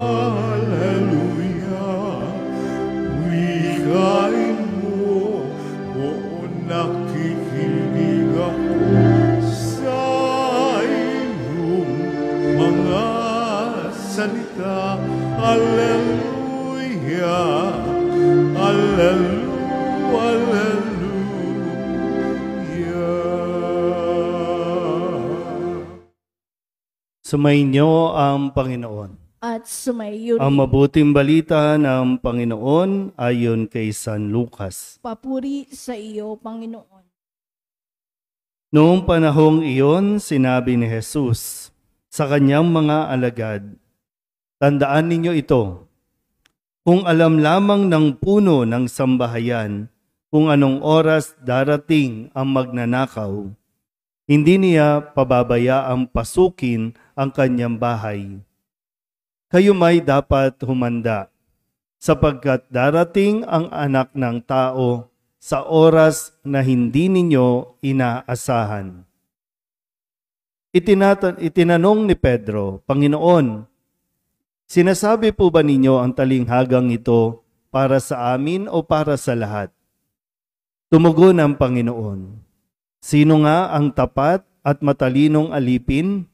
Hallelujah, wikain mo, oo nakikinig ako sa iyong mga salita. Hallelujah, hallelujah, hallelujah. Sumainyo ang Panginoon. At sumayo Ang rin. mabuting balita ng Panginoon ayon kay San Lucas. Papuri sa iyo, Panginoon. Noong panahong iyon, sinabi ni Jesus sa kanyang mga alagad, "Tandaan ninyo ito, kung alam lamang ng puno ng sambahayan kung anong oras darating ang magnanakaw, hindi niya pababayaang pasukin ang kanyang bahay. Kayo may dapat humanda, sapagkat darating ang Anak ng Tao sa oras na hindi ninyo inaasahan." Itinanong ni Pedro, "Panginoon, sinasabi po ba ninyo ang talinghagang ito para sa amin o para sa lahat?" Tumugon ang Panginoon, "Sino nga ang tapat at matalinong alipin?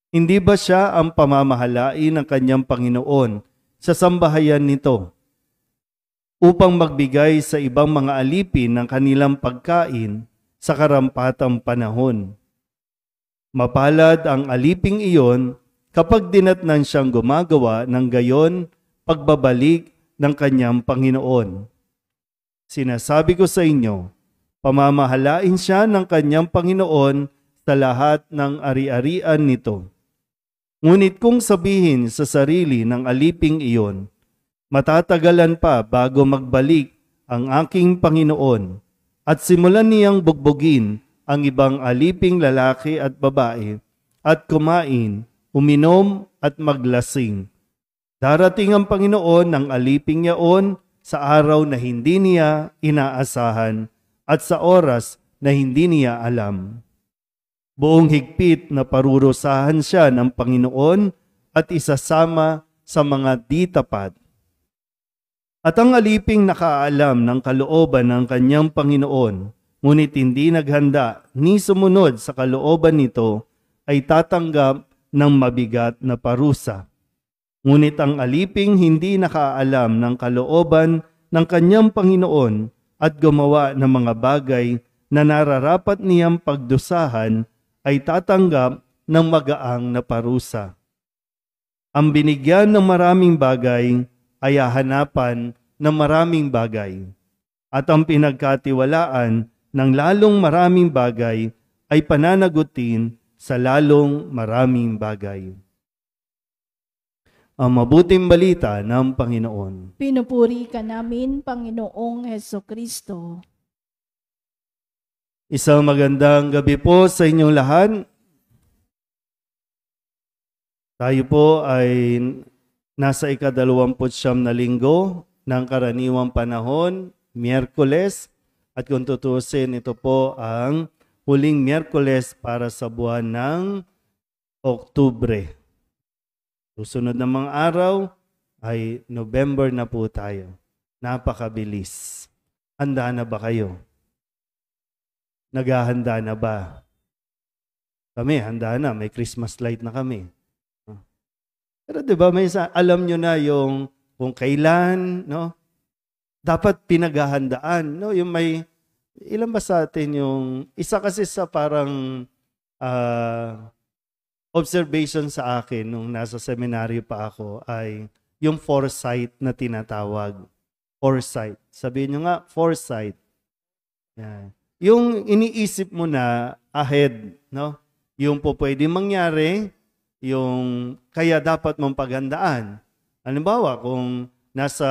Hindi ba siya ang pamamahalain ng kanyang Panginoon sa sambahayan nito upang magbigay sa ibang mga alipin ng kanilang pagkain sa karampatang panahon? Mapalad ang aliping iyon kapag dinatnan siyang gumagawa ng gayon pagbabalik ng kanyang Panginoon. Sinasabi ko sa inyo, pamamahalain siya ng kanyang Panginoon sa lahat ng ari-arian nito. Ngunit kung sabihin sa sarili ng aliping iyon, matatagalan pa bago magbalik ang aking Panginoon, at simulan niyang bugbugin ang ibang aliping lalaki at babae, at kumain, uminom at maglasing, darating ang Panginoon ng aliping yaon sa araw na hindi niya inaasahan at sa oras na hindi niya alam. Buong higpit na parurusahan siya ng Panginoon at isasama sa mga di tapat. At ang aliping nakaalam ng kalooban ng kanyang Panginoon, ngunit hindi naghanda ni sumunod sa kalooban nito, ay tatanggap ng mabigat na parusa. Ngunit ang aliping hindi nakaalam ng kalooban ng kanyang Panginoon at gumawa ng mga bagay na nararapat niyang pagdusahan, ay tatanggap ng magaang na parusa. Ang binigyan ng maraming bagay ay hahanapan ng maraming bagay, at ang pinagkatiwalaan ng lalong maraming bagay ay pananagutin sa lalong maraming bagay. Ang mabuting balita ng Panginoon. Pinupuri ka namin, Panginoong Hesukristo. Isang magandang gabi po sa inyong lahat. Tayo po ay nasa ika-29 na linggo ng karaniwang panahon, Miyerkules, at kung tutusin, ito po ang huling Miyerkules para sa buwan ng Oktubre. Susunod na mga araw ay November na po tayo. Napakabilis. Handa na ba kayo? Naghahanda na ba? Kami, handa na. May Christmas light na kami. Pero diba, alam nyo na yung kung kailan, no? Dapat pinaghahandaan, no? Yung may, ilan ba sa atin yung, isa kasi sa parang observation sa akin nung nasa seminaryo pa ako ay yung foresight na tinatawag. Foresight. Sabihin nyo nga, foresight. Yan. Yung iniisip mo na ahead, no? Yung po pwede mangyari, yung kaya dapat mong paghandaan. Halimbawa, kung nasa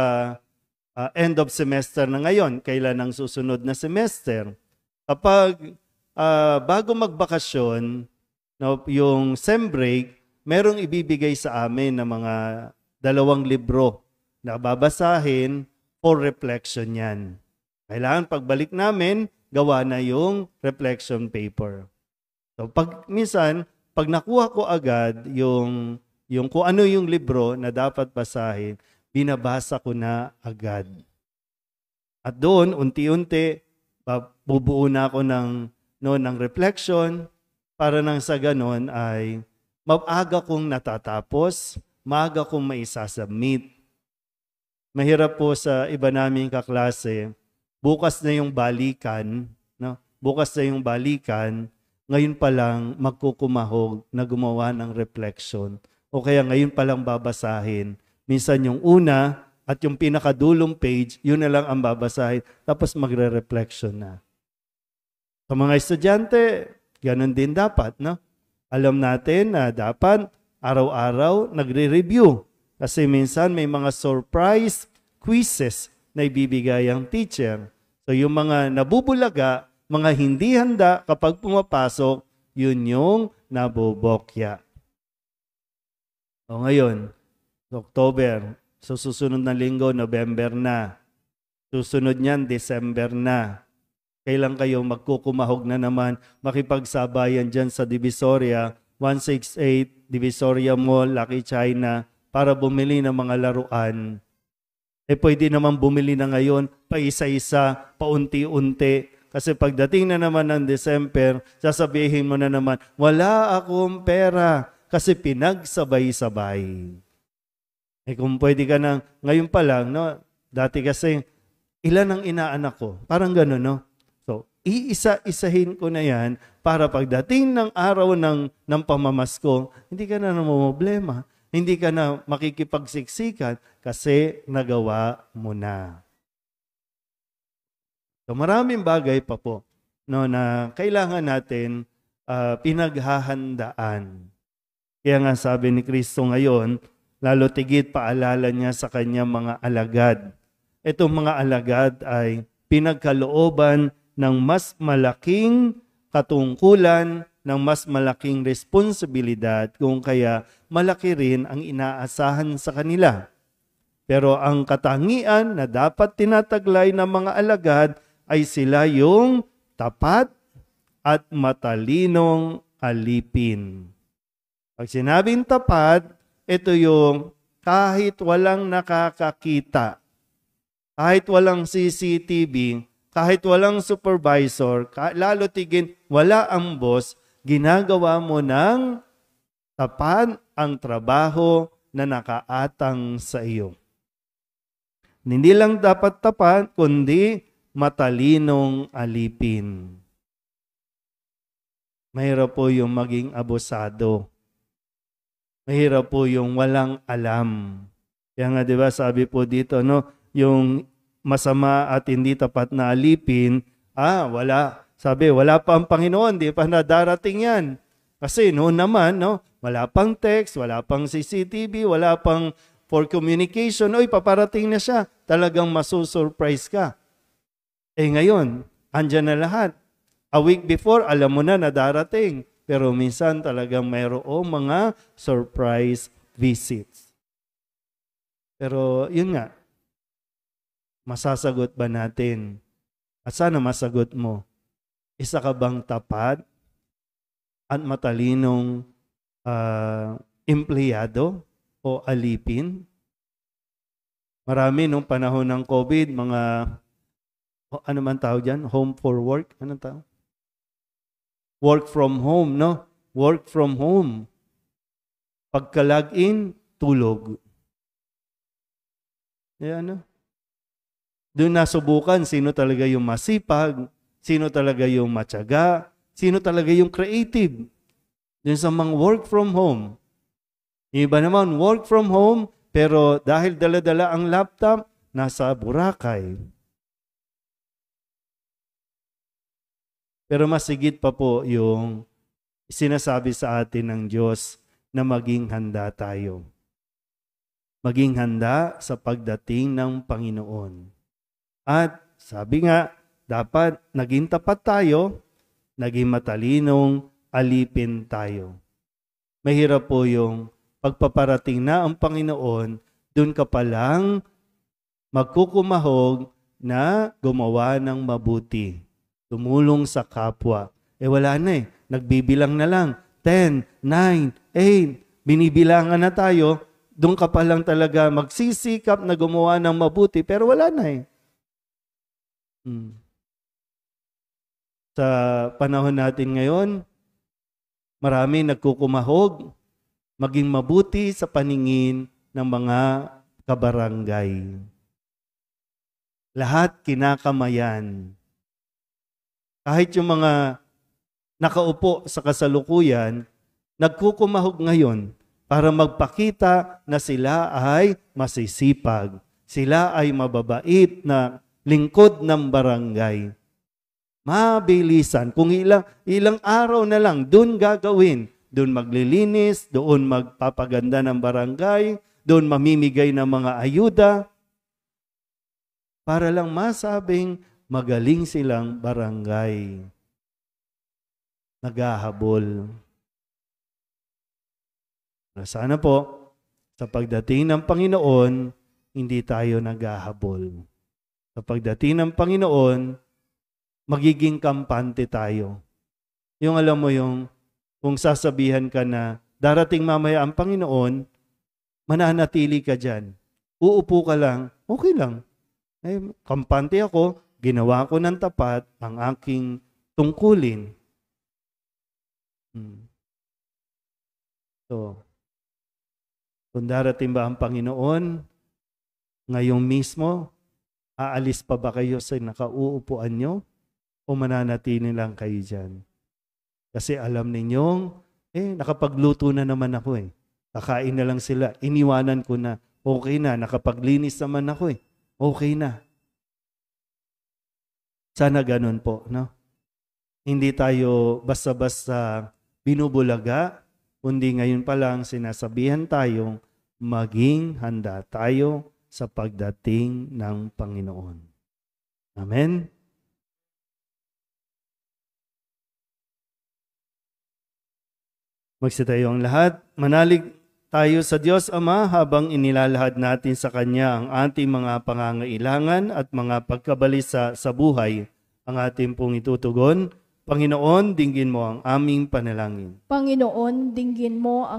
end of semester na ngayon, kailan ang susunod na semester? Kapag bago magbakasyon, no, yung sem break, merong ibibigay sa amin na mga 2 libro na babasahin for reflection yan. Kailangan pagbalik namin, gawa na yung reflection paper. So minsan, pag nakuha ko agad yung Yung kung ano yung libro na dapat basahin, binabasa ko na agad. At doon, unti-unti, bubuo na ako ng reflection para nang sa ganon ay maaga kong natatapos, maaga kong maisasubmit. Mahirap po sa iba naming kaklase, bukas na yung balikan, no? Bukas na yung balikan, ngayon pa lang magkukumahog na gumawa ng reflection. O kaya ngayon pa lang babasahin. Minsan yung una at yung pinakadulong page, yun na lang ang babasahin. Tapos magre-reflection na. Sa mga estudyante, ganun din dapat, no? Alam natin na dapat araw-araw nagre-review. Kasi minsan may mga surprise quizzes na ibibigay ang teacher. So yung mga nabubulaga, mga hindi handa kapag pumapasok, yun yung nabobokya. O ngayon, October, so susunod na linggo, November na. Susunod niyan, December na. Kailan kayo magkukumahog na naman, makipagsabayan dyan sa Divisoria, 168, Divisoria Mall, Lucky China, para bumili ng mga laruan. Pwede naman bumili na ngayon, pa isa-isa, paunti-unti. Kasi pagdating na naman ng December, sasabihin mo na naman, wala akong pera kasi pinagsabay-sabay. Kung pwede ka na, ngayon pa lang, no? Dati kasi, ilan ang inaanak ko? Parang gano'n, no? So, iisa-isahin ko na yan para pagdating ng araw ng pamamasko, hindi ka na namumblema. Hindi ka na makikipagsiksikan kasi nagawa mo na. So maraming bagay pa po, no, na kailangan natin pinaghahandaan. Kaya nga sabi ni Kristo ngayon, lalo tigit paalala niya sa kanyang mga alagad. Itong mga alagad ay pinagkalooban ng mas malaking katungkulan, ng mas malaking responsibilidad, kung kaya malaki rin ang inaasahan sa kanila. Pero ang katangian na dapat tinataglay ng mga alagad ay sila yung tapat at matalinong alipin. Pag sinabing tapat, ito yung kahit walang nakakakita, kahit walang CCTV, kahit walang supervisor, lalo tigin wala ang boss, ginagawa mo ng tapat ang trabaho na nakaatang sa iyo. Hindi lang dapat tapat, kundi matalinong alipin. Mahirap po yung maging abusado. Mahirap po yung walang alam. Kaya nga 'di ba sabi po dito, no, yung masama at hindi tapat na alipin, wala. Sabi, wala pa ang Panginoon, di pa nadarating yan. Kasi noon naman, no, wala pang text, wala pang CCTV, wala pang for communication. Oy, paparating na siya. Talagang masusurprise ka. Ngayon, andyan na lahat. A week before, alam mo na darating. Pero minsan talagang mayroong mga surprise visits. Pero yun nga, masasagot ba natin? At sana masagot mo. Isa ka bang tapat at matalinong empleyado o alipin? Marami nung panahon ng COVID, mga, ano man tawag dyan? Home for work? Anong tawag? Work from home, no? Work from home. Pagka-log-in, tulog. Ano? Doon nasubukan sino talaga yung masipag, sino talaga yung matyaga, sino talaga yung creative. Doon sa mga work from home. Iba naman, work from home, pero dahil dala-dala ang laptop, nasa Boracay. Pero mas higit pa po yung sinasabi sa atin ng Diyos na maging handa tayo. Maging handa sa pagdating ng Panginoon. At sabi nga, dapat naging tapat tayo, naging matalinong alipin tayo. Mahirap po yung pagpaparating na ang Panginoon, dun ka palang magkukumahog na gumawa ng mabuti. Tumulong sa kapwa. Wala na Nagbibilang na lang. 10, 9, 8, binibilangan na tayo, doon ka pa lang talaga magsisikap na gumawa ng mabuti, pero wala na eh. Sa panahon natin ngayon, marami nagkukumahog, maging mabuti sa paningin ng mga kabarangay. Lahat kinakamayan. Kahit yung mga nakaupo sa kasalukuyan, nagkukumahog ngayon para magpakita na sila ay masisipag. Sila ay mababait na lingkod ng barangay. Mabilisan. Kung ilang araw na lang, doon gagawin. Doon maglilinis, doon magpapaganda ng barangay, doon mamimigay ng mga ayuda, para lang masabing magaling silang barangay. Naghahabol. Sana po, sa pagdating ng Panginoon, hindi tayo naghahabol. Sa pagdating ng Panginoon, magiging kampante tayo. Yung alam mo yung, kung sasabihan ka na, darating mamaya ang Panginoon, mananatili ka dyan. Uupo ka lang, okay lang. Eh, kampante ako, ginawa ko ng tapat ang aking tungkulin. So, kung darating ba ang Panginoon, ngayong mismo, aalis pa ba kayo sa nakauupuan nyo? O mananatili lang kayo dyan? Kasi alam ninyong, nakapagluto na naman ako eh. Kakain na lang sila. Iniwanan ko na. Okay na. Nakapaglinis naman ako eh. Okay na. Sana ganun po, no? Hindi tayo basta-basta binubulaga, kundi ngayon pa lang sinasabihan tayong maging handa tayo sa pagdating ng Panginoon. Amen? Magsitayo ang lahat. Manalig tayo sa Diyos Ama habang inilalahad natin sa Kanya ang ating mga pangangailangan at mga pagkabalisa sa buhay. Ang ating pong itutugon. Panginoon, dinggin mo ang aming panalangin. Panginoon, dinggin mo ang